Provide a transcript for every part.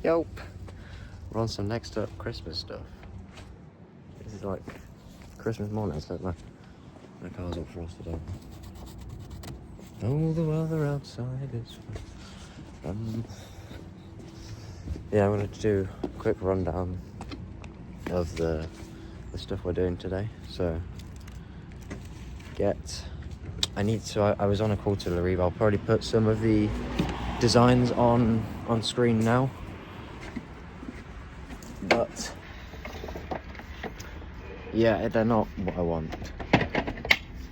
Yep. We're on some next up Christmas stuff. This is like Christmas morning, so my car's all frosted out. Oh, the weather outside is yeah, I'm going to do a quick rundown of the stuff we're doing today. So I was on a call to Larive. I'll probably put some of the designs on screen now, but yeah, they're not what I want.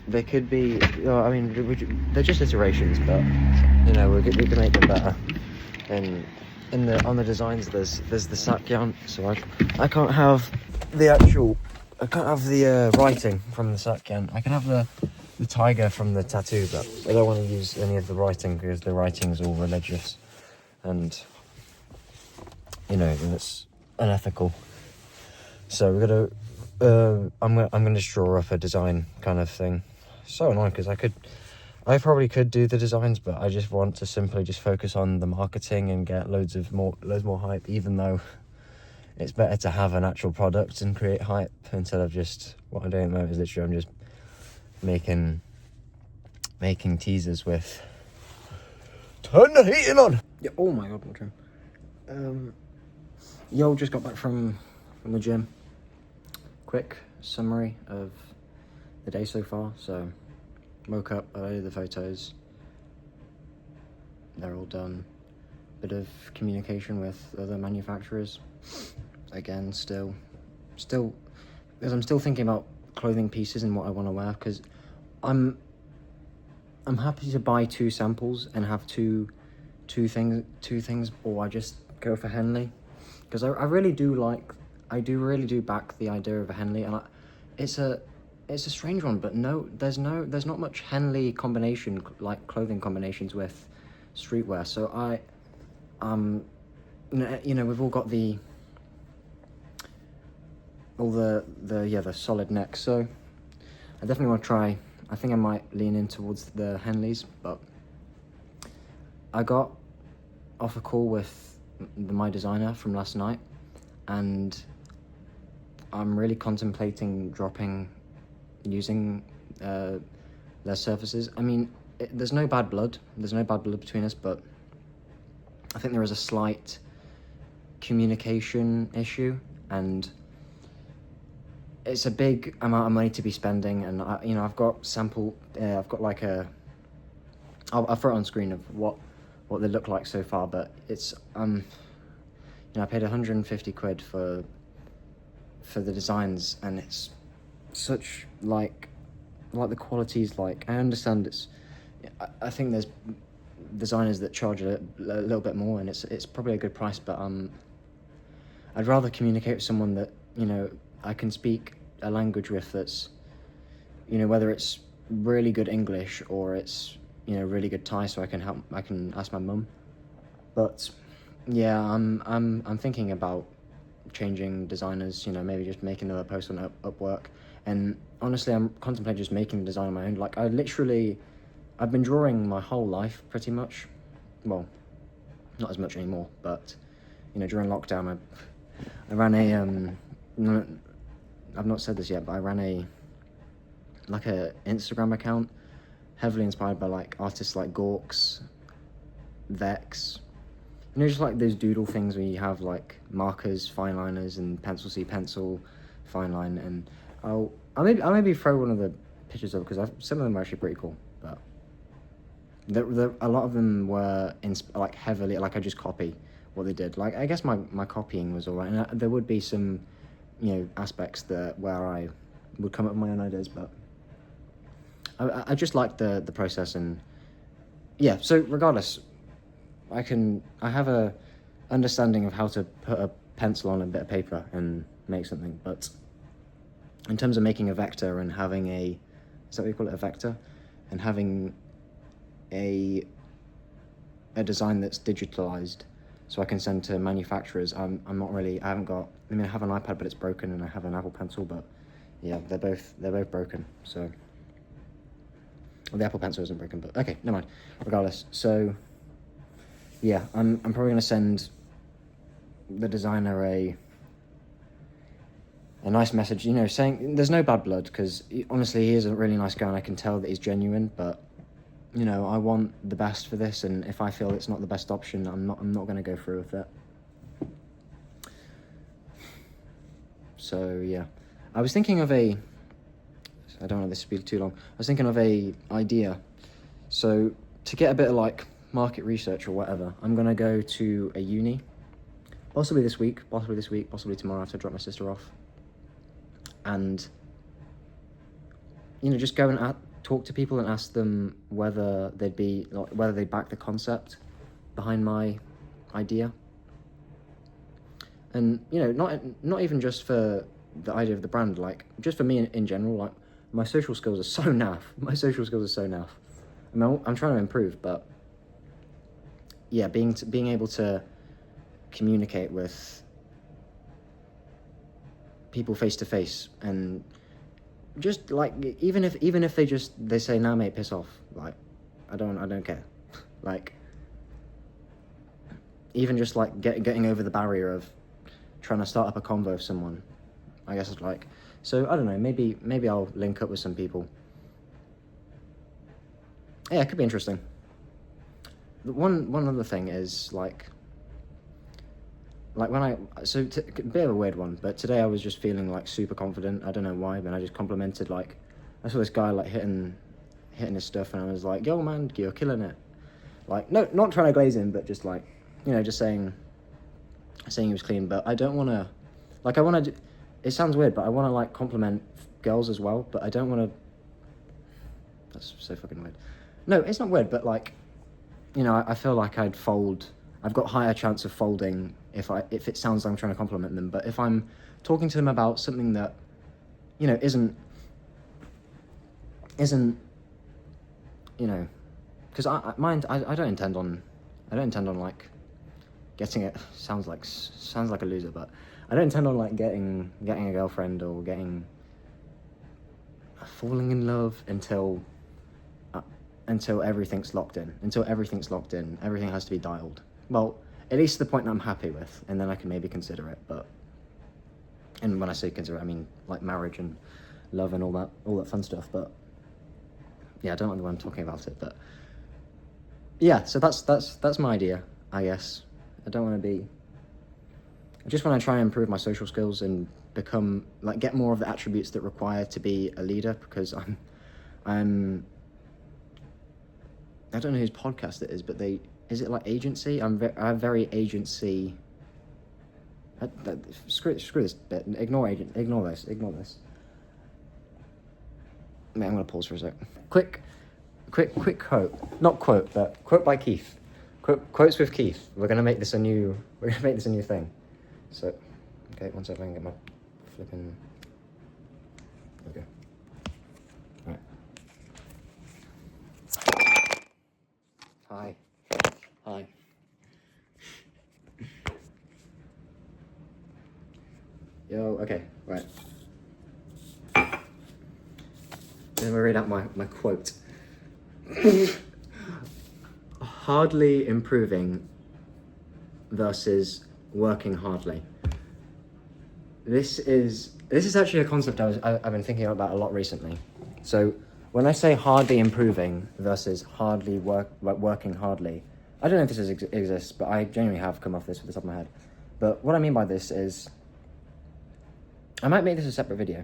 They could be, I mean, they're just iterations, but you know, we can make them better. And on the designs, there's the sakyan, so I can't have the writing from the sakyan. I can have the tiger from the tattoo, but I don't want to use any of the writing because the writing's all religious, and you know, it's unethical. So we're gonna, I'm gonna just draw up a design kind of thing. So annoying because I probably could do the designs, but I just want to simply just focus on the marketing and get loads more hype, even though it's better to have an actual product and create hype instead of just what I'm doing at the moment is literally I'm just making teasers with turn the heating on. Yeah, oh my god, what trim. Yo, just got back from the gym. Quick summary of the day so far. So woke up, I did the photos, they're all done. Bit of communication with other manufacturers, again, still because I'm still thinking about clothing pieces and what I want to wear, because I'm happy to buy 2 samples and have two things, or I just go for Henley, because I really do back the idea of a Henley, and it's a strange one, but there's not much Henley combination, like clothing combinations with streetwear. So you know, we've all got the solid necks. So I definitely want to try. I think I might lean in towards the Henleys, but I got off a call with my designer from last night, and I'm really contemplating using their surfaces. I mean, there's no bad blood between us, but I think there is a slight communication issue, and it's a big amount of money to be spending. And I've got like I'll throw it on screen of what they look like so far, but it's I paid 150 quid for the designs, and it's such like the quality's like, I understand I think there's designers that charge a little bit more, and it's probably a good price, but I'd rather communicate with someone that, you know, I can speak a language with, that's, you know, whether it's really good English or it's, you know, really good Thai, so I can ask my mum. But yeah, I'm thinking about changing designers, you know, maybe just making another post on Upwork. And honestly, I'm contemplating just making the design on my own. Like, I've been drawing my whole life, pretty much. Well, not as much anymore, but, you know, during lockdown, I ran I've not said this yet, but I ran a Instagram account, heavily inspired by, like, artists like Gorks, Vex, you know, just like those doodle things where you have, like, markers, fine liners, and pencil, fine line, and I'll maybe throw one of the pictures up, because some of them are actually pretty cool, but a lot of them were like heavily, like, I just copy what they did. Like, I guess my copying was alright, and there would be some, you know, aspects where I would come up with my own ideas, but I just liked the process. And yeah, so regardless, I have a understanding of how to put a pencil on a bit of paper and make something, but in terms of making a vector and having is that what you call it, a vector, and having a design that's digitalized so I can send to manufacturers, I'm not really, I haven't got, I mean, I have an iPad, but it's broken, and I have an Apple Pencil, but yeah, they're both broken. So, well, the Apple Pencil isn't broken, but okay, never mind. Regardless, so yeah, I'm probably gonna send the designer a nice message, you know, saying there's no bad blood, because honestly he is a really nice guy and I can tell that he's genuine, but you know, I want the best for this, and if I feel it's not the best option, I'm not going to go through with it. So yeah, I was thinking of I don't want this to be too long. I was thinking of a idea. So to get a bit of like market research or whatever, I'm going to go to a uni, possibly this week, possibly tomorrow after I drop my sister off. And, you know, just go and talk to people and ask them whether they back the concept behind my idea. And, you know, not even just for the idea of the brand, like just for me in general, like my social skills are so naff. I mean, I'm trying to improve, but yeah, being able to communicate with people face to face, and just like even if they say, nah mate, piss off, like I don't care, like even just like getting over the barrier of trying to start up a convo with someone, I guess it's like, so I don't know, maybe I'll link up with some people. Yeah, it could be interesting. One other thing is like when a bit of a weird one, but today I was just feeling like super confident. I don't know why, but I just complimented, like, I saw this guy like hitting his stuff, and I was like, yo man, you're killing it. Like, no, not trying to glaze him, but just like, you know, just saying he was clean. But I don't want to, like, I want to, it sounds weird, but I want to like compliment girls as well, but I don't want to, that's so fucking weird. No, it's not weird, but like, you know, I feel like I've got higher chance of folding if it sounds like I'm trying to compliment them. But if I'm talking to them about something that, you know, isn't, you know, because I don't intend on like getting it. Sounds like a loser, but I don't intend on like getting a girlfriend or falling in love until everything's locked in. Everything has to be dialed. Well, at least the point that I'm happy with, and then I can maybe consider it. But, and when I say consider it, I mean like marriage and love and all that fun stuff. But yeah, I don't know the way I'm talking about it. But yeah, so that's my idea, I guess. I just want to try and improve my social skills and become like get more of the attributes that require to be a leader, because I don't know whose podcast it is, but is it like agency? I'm very agency. Screw this bit. Ignore this. I'm gonna pause for a sec. Quick quote. Not quote, but quote by Keith. Quotes with Keith. We're gonna make this a new thing. So, okay, one second. I can get my flipping. Okay. Right. Hi. Yo, okay, right. Then we read out my quote. Hardly improving versus working hardly. This is actually a concept I've been thinking about a lot recently. So when I say hardly improving versus working hardly, I don't know if this exists, but I genuinely have come off this with the top of my head. But what I mean by this is, I might make this a separate video.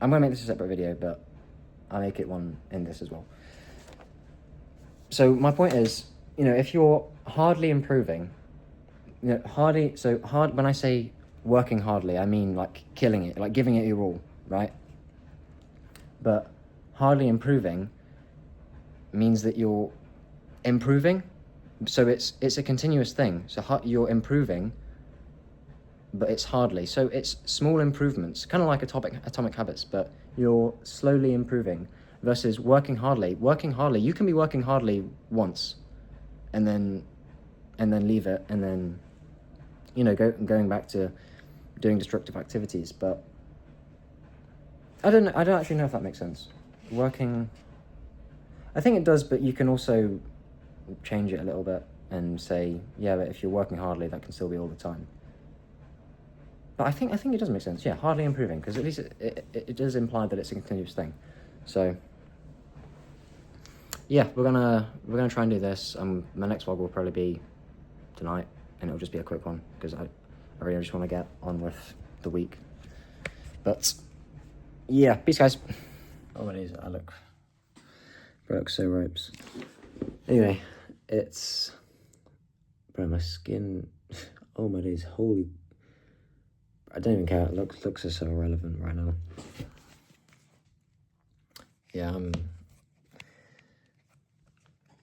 I'm going to make this a separate video, but I'll make it one in this as well. So my point is, you know, if you're hardly improving, you know, when I say working hardly, I mean like killing it, like giving it your all, right? But hardly improving means that you're improving, so it's a continuous thing. So you're improving, but it's hardly. So it's small improvements, kind of like atomic habits, but you're slowly improving. Versus working hardly. Working hardly, you can be working hardly once, and then leave it, and then, you know, going back to doing destructive activities. But I don't actually know if that makes sense. Working, I think it does, but you can also change it a little bit and say, yeah, but if you're working hardly, that can still be all the time. But I think it does make sense. Yeah, hardly improving, because at least it does imply that it's a continuous thing. So yeah, we're gonna try and do this. My next vlog will probably be tonight, and it'll just be a quick one because I really just want to get on with the week. But yeah, peace, guys. Oh, it is. I look so ropes. Anyway, it's bro, my skin. Oh my days, holy! I don't even care. Looks are so irrelevant right now. Yeah, I'm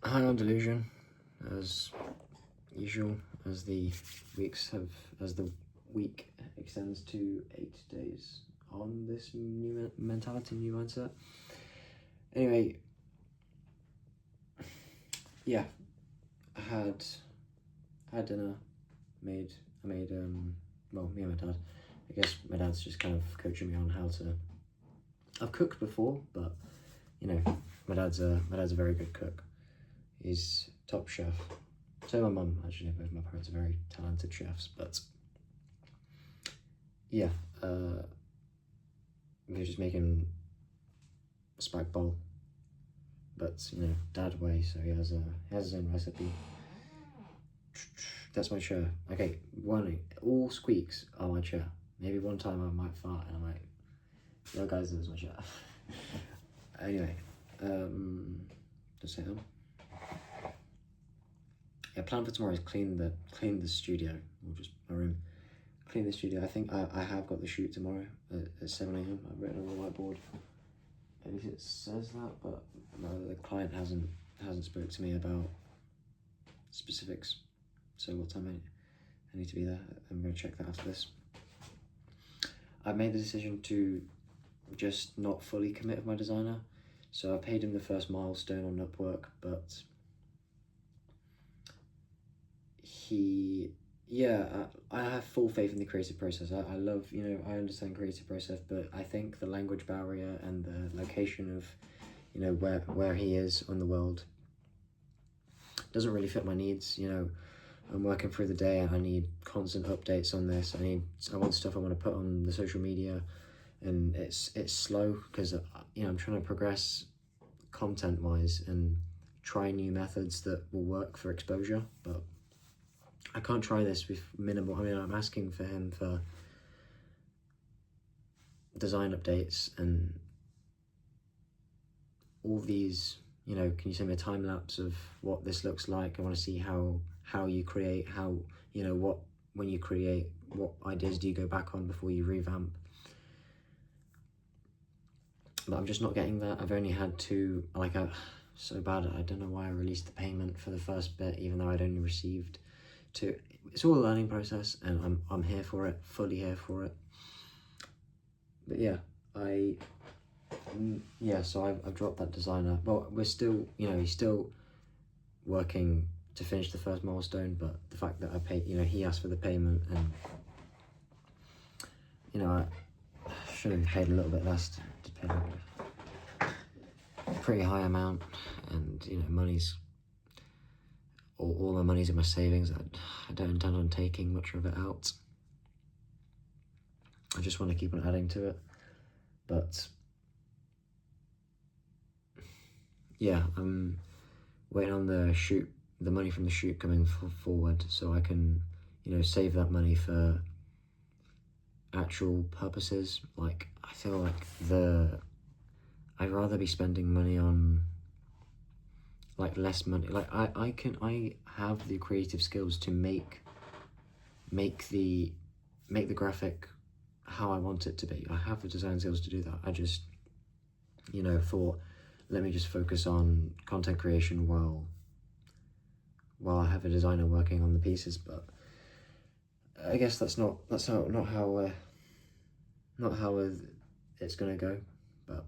high on delusion, as usual, as the week extends to 8 days on this new mentality, new mindset. Anyway, yeah, I had dinner. Well, me and my dad. I guess my dad's just kind of coaching me on how to. I've cooked before, but you know, my dad's a very good cook. He's top chef. So my mum, actually, both my parents are very talented chefs. But yeah, we were just making a spag bowl, but you know, dad way. So he has his own recipe. That's my chair. Okay, all squeaks are my chair. Maybe one time I might fart and I'm like, yo guys, this is my chair. Anyway, just say them. Yeah, plan for tomorrow is clean the studio, or just my room. Clean the studio. I think I have got the shoot tomorrow at 7 AM. I've written on the whiteboard. At least it says that, but no, the client hasn't spoke to me about specifics. So what time I need to be there. I'm going to check that after this. I've made the decision to just not fully commit with my designer. So I paid him the first milestone on Upwork, but I have full faith in the creative process. I love, I understand creative process, but I think the language barrier and the location of, where he is on the world doesn't really fit my needs. I'm working through the day and I need constant updates on this. I want stuff I want to put on the social media, and it's slow because I'm trying to progress content wise and try new methods that will work for exposure, but I can't try this with minimal. I'm asking for him for design updates and all these, can you send me a time lapse of what this looks like? I want to see how you create, when you create, what ideas do you go back on before you revamp? But I'm just not getting that. I've only had two, so bad. I don't know why I released the payment for the first bit, even though I'd only received two. It's all a learning process, and I'm here for it, fully here for it. But yeah, so I've dropped that designer. Well, we're still, he's still working to finish the first milestone, but the fact that I paid, he asked for the payment, and I should have paid a little bit less. To pay a pretty high amount, and money's all my money's in my savings. I don't intend on taking much of it out. I just want to keep on adding to it, but yeah, I'm waiting on the money from the shoot coming forward, so I can, save that money for actual purposes. I feel like I'd rather be spending money on less money. I have the creative skills to make the graphic how I want it to be. I have the design skills to do that. I just, thought, let me just focus on content creation while I have a designer working on the pieces. But I guess that's not how it's gonna go. But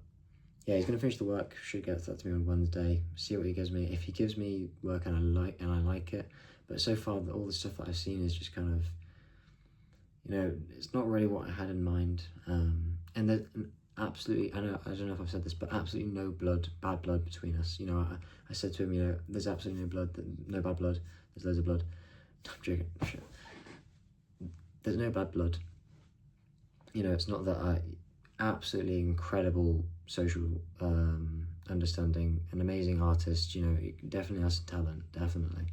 yeah, he's gonna finish the work. Should get that to me on Wednesday. See what he gives me. If he gives me work and I like it, but so far all the stuff that I've seen is just kind of, it's not really what I had in mind. And there's absolutely, I don't know if I've said this, but absolutely no bad blood between us. I said to him, there's absolutely no bad blood. There's loads of blood. I'm joking. Shit. There's no bad blood. you know, it's not that I absolutely incredible social understanding, an amazing artist, you know, he definitely has some talent, definitely.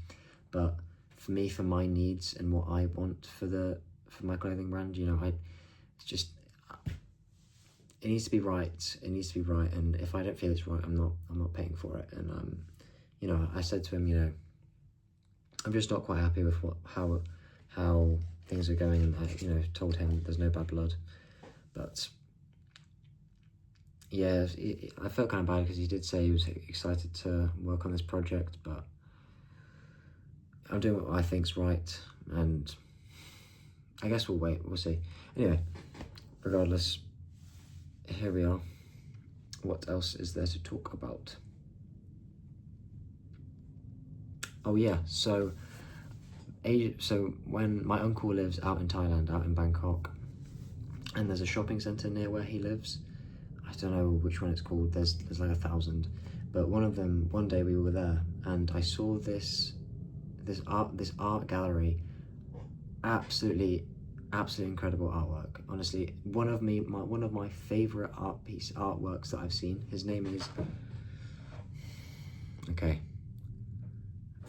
But for me, for my needs and what I want for my clothing brand, you know, it's just, it needs to be right. It needs to be right, and if I don't feel it's right, I'm not paying for it. And you know, I said to him, you know, I'm just not quite happy with how things are going, and I, you know, told him there's no bad blood, but yeah, I felt kind of bad because he did say he was excited to work on this project, but I'm doing what I think's right, and I guess we'll see. Anyway, regardless, here we are. What else is there to talk about? Oh yeah, so when my uncle lives out in Thailand, out in Bangkok, and there's a shopping centre near where he lives. I don't know which one it's called, there's like 1,000, but one of them, one day we were there, and I saw this art gallery, absolutely incredible artwork. Honestly, one of my favorite artworks that I've seen. His name is, okay,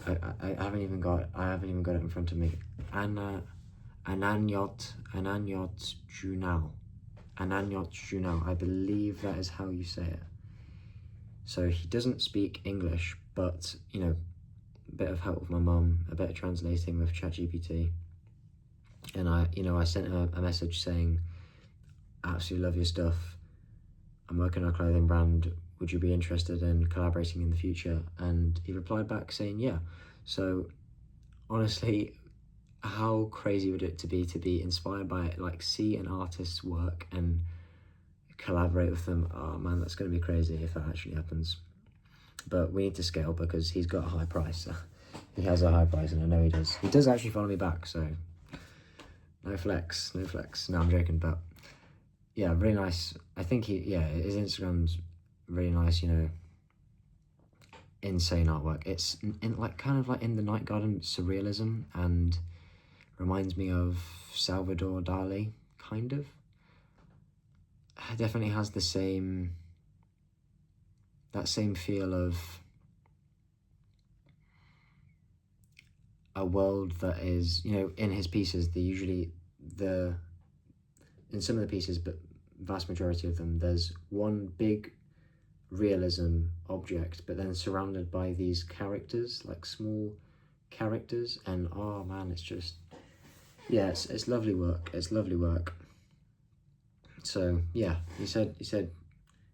I haven't even got it in front of me. Ananyot Junao. Ananyot Junao. I believe that is how you say it. So he doesn't speak English, but you know, a bit of help with my mum, a bit of translating with ChatGPT, and I sent him a message saying, absolutely love your stuff. I'm working on a clothing brand. Would you be interested in collaborating in the future? And he replied back saying, yeah. So honestly, how crazy would it to be inspired by it, like see an artist's work and collaborate with them? Oh man, that's going to be crazy if that actually happens. But we need to scale because he's got a high price. He has a high price, and I know he does. He does actually follow me back, so no flex. No, I'm joking, but yeah, really nice. I think his Instagram's really nice, you know, insane artwork. It's kind of like in the Night Garden surrealism, and reminds me of Salvador Dali, kind of. It definitely has that same feel of a world that is, you know, in his pieces, in some of the pieces, but vast majority of them, there's one big realism object, but then surrounded by these characters, like small characters, and oh man, it's just, yeah, it's lovely work. It's lovely work. So yeah, he said,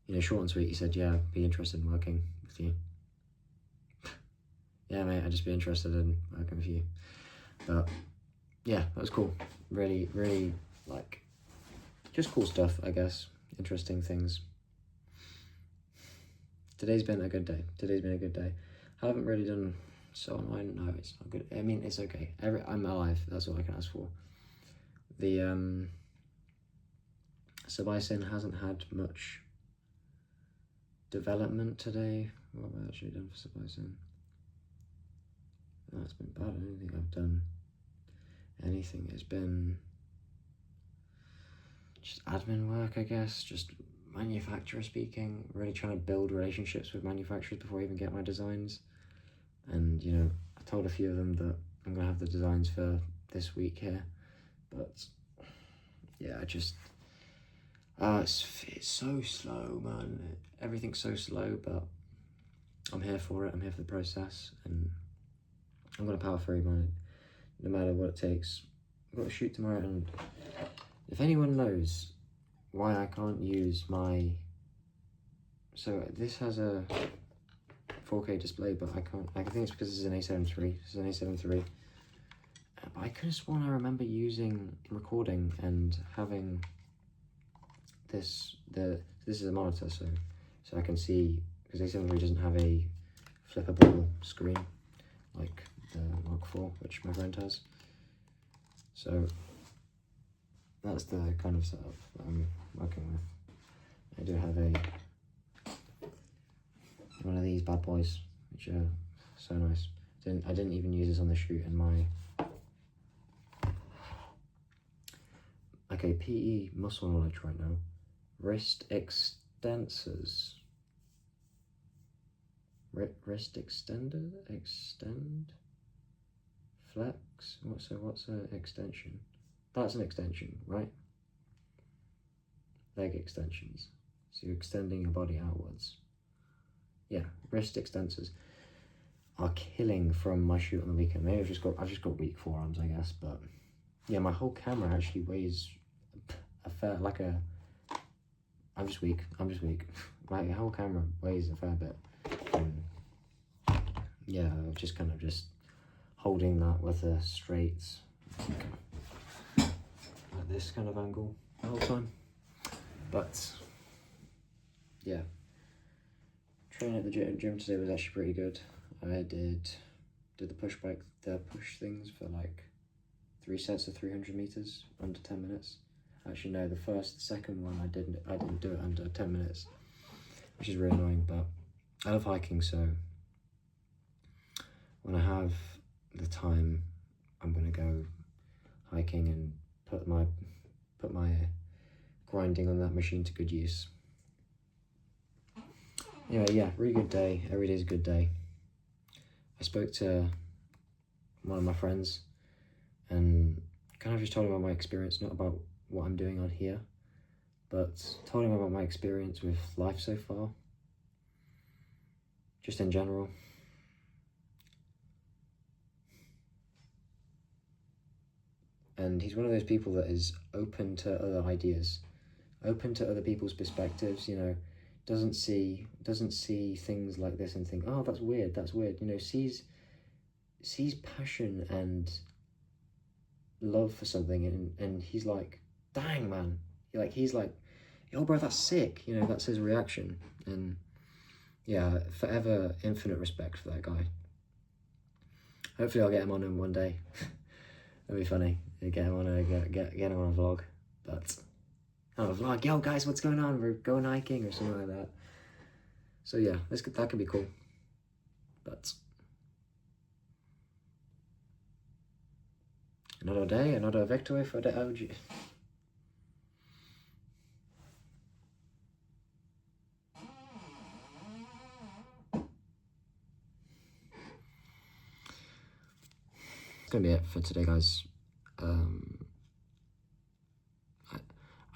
you know, short and sweet, he said, yeah, I'd be interested in working with you. Yeah, mate, I'd just be interested in working with you. But yeah, that was cool. Really, really, like, just cool stuff, I guess. Interesting things. Today's been a good day. I haven't really done so online. No, it's not good. I mean, it's okay. I'm alive. That's all I can ask for. The SABAISIN hasn't had much development today. What have I actually done for SABAISIN? That's been bad. I don't think I've done anything. It's been just admin work, I guess. Just manufacturer speaking. Really trying to build relationships with manufacturers before I even get my designs. And you know, I told a few of them that I'm gonna have the designs for this week here, but yeah, I just it's so slow, man. Everything's so slow, but I'm here for it. I'm here for the process, and I'm gonna power through, man. No matter what it takes. I've got to shoot tomorrow, and if anyone knows why I can't use my, so this has a 4K display, but I can't. I think it's because this is an A7 III. This is an A7 III. But I could have sworn I remember recording and having this. This is a monitor, so I can see, because A7 III doesn't have a flippable screen like the Mark IV, which my friend has. So that's the kind of setup that I'm working with. I do have one of these bad boys, which are so nice. I didn't even use this on the shoot, and Okay, PE muscle knowledge right now. Wrist extensors. Wrist extender? Extend? Flex? What's an extension? That's an extension, right? Leg extensions. So you're extending your body outwards. Yeah, wrist extensors are killing from my shoot on the weekend. Maybe I've just got weak forearms, I guess, but yeah, my whole camera actually weighs a fair, like a, I'm just weak. My whole camera weighs a fair bit. Yeah, just kind of just holding that with a straight, like this kind of angle the whole time. But yeah, training at the gym today was actually pretty good. I did the push things for like 3 sets of 300 meters under 10 minutes. Actually no, the second one I didn't do it under 10 minutes, which is really annoying, but I love hiking, so when I have the time, I'm gonna go hiking and put my grinding on that machine to good use. Anyway, yeah, really good day. Every day's a good day. I spoke to one of my friends and kind of just told him about my experience, not about what I'm doing on here, but told him about my experience with life so far, just in general. And he's one of those people that is open to other ideas, open to other people's perspectives, you know, doesn't see things like this and think, oh, that's weird, you know, sees passion and love for something, and he's like, dang, man, he's like, yo, bro, that's sick, you know, that's his reaction. And yeah, forever infinite respect for that guy. Hopefully I'll get him on one day. That'd be funny. Get him on a vlog, but not a vlog. Yo guys, what's going on? We're going hiking or something like that. So yeah, that could be cool. But another day, another victory for the OG. That's gonna be it for today, guys.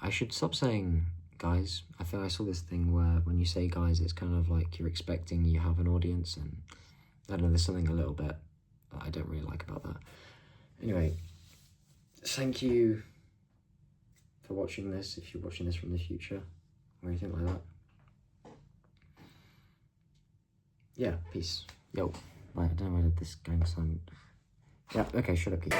I should stop saying guys. I feel I saw this thing where when you say guys, it's kind of like you're expecting you have an audience, and I don't know, there's something a little bit that I don't really like about that. Anyway, thank you for watching this, if you're watching this from the future or anything like that. Yeah, peace. Yo, right, I don't know whether this game sound. Yeah, okay, shut up, Keith.